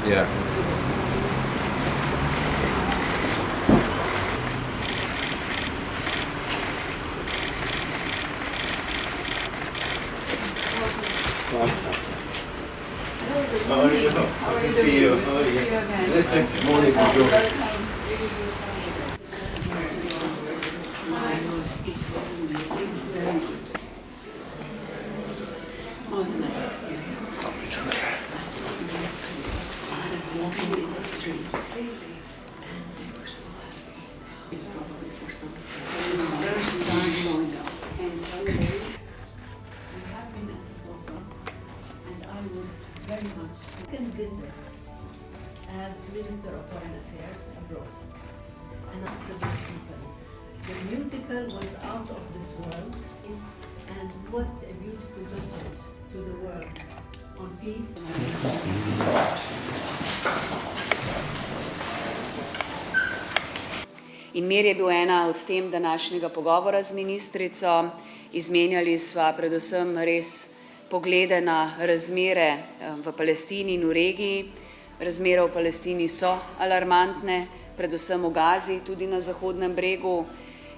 Yeah. How are you? Good to see you. How are you? Listen, morning. Visit as Minister of Foreign Affairs abroad. And after this people, the musical was out of this world, and what a beautiful message to the world on peace. In mir je bil ena od tem današnjega pogovora z ministrico. Izmenjali sva predvsem res poglede na razmere v Palestini in v regiji. Razmere v Palestini so alarmantne, predvsem v Gazi, tudi na Zahodnem bregu.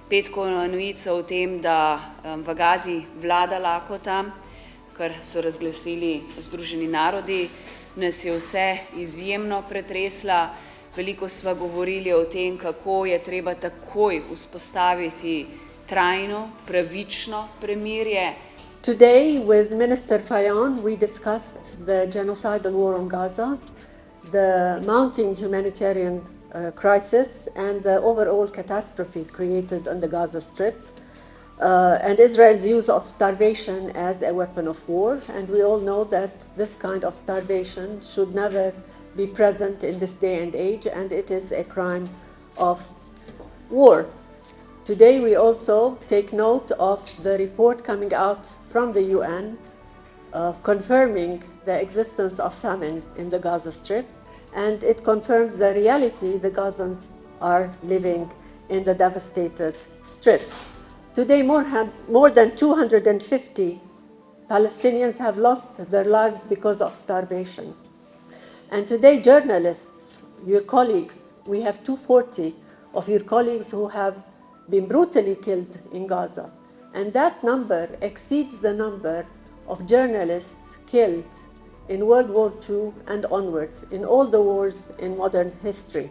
Petkova novica o tem, da v Gazi vlada lakota, kar so razglasili Združeni narodi, nas je vse izjemno pretresla. Veliko sva govorili o tem, kako je treba takoj vzpostaviti trajno, pravično premirje. Today, with Minister Fajon, we discussed the genocidal war on Gaza, the mounting humanitarian crisis, and the overall catastrophe created on the Gaza Strip, and Israel's use of starvation as a weapon of war. And we all know that this kind of starvation should never be present in this day and age, and it is a crime of war. Today we also take note of the report coming out from the UN confirming the existence of famine in the Gaza Strip, and it confirms the reality the Gazans are living in the devastated Strip. Today more than 250 Palestinians have lost their lives because of starvation. And today journalists, your colleagues, we have 240 of your colleagues who have been brutally killed in Gaza. And that number exceeds the number of journalists killed in World War II and onwards, in all the wars in modern history.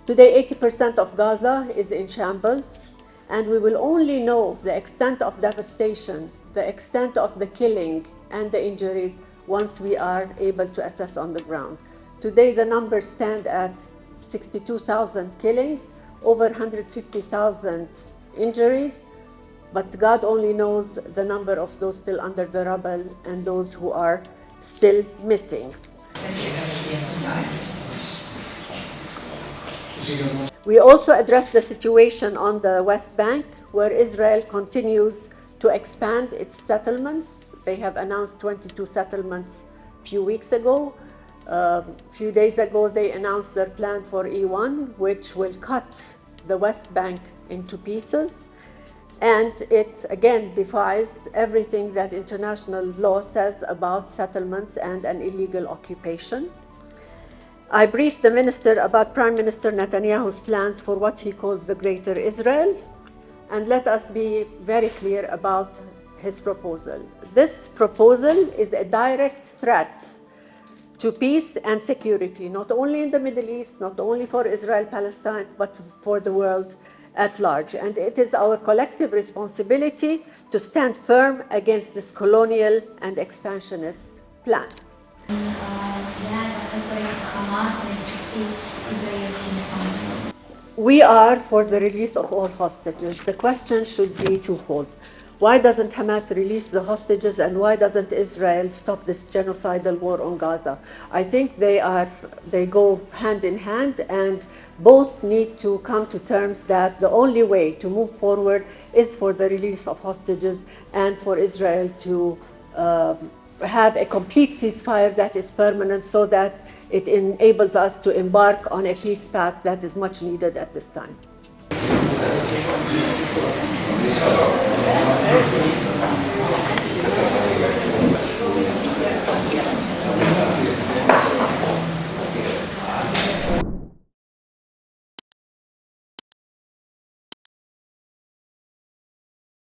Today, 80% of Gaza is in shambles, and we will only know the extent of devastation, the extent of the killing and the injuries once we are able to assess on the ground. Today, the numbers stand at 62,000 killings, over 150,000 injuries, but God only knows the number of those still under the rubble and those who are still missing. We also address the situation on the West Bank, where Israel continues to expand its settlements. They have announced 22 settlements a few weeks ago. A few days ago, they announced their plan for E1, which will cut the West Bank into pieces. And it, again, defies everything that international law says about settlements and an illegal occupation. I briefed the minister about Prime Minister Netanyahu's plans for what he calls the Greater Israel. And let us be very clear about his proposal. This proposal is a direct threat to peace and security, not only in the Middle East, not only for Israel, Palestine, but for the world at large. And it is our collective responsibility to stand firm against this colonial and expansionist plan. We are for the release of all hostages. The question should be twofold. Why doesn't Hamas release the hostages, and why doesn't Israel stop this genocidal war on Gaza? I think they go hand in hand, and both need to come to terms that the only way to move forward is for the release of hostages and for Israel to have a complete ceasefire that is permanent, so that it enables us to embark on a peace path that is much needed at this time.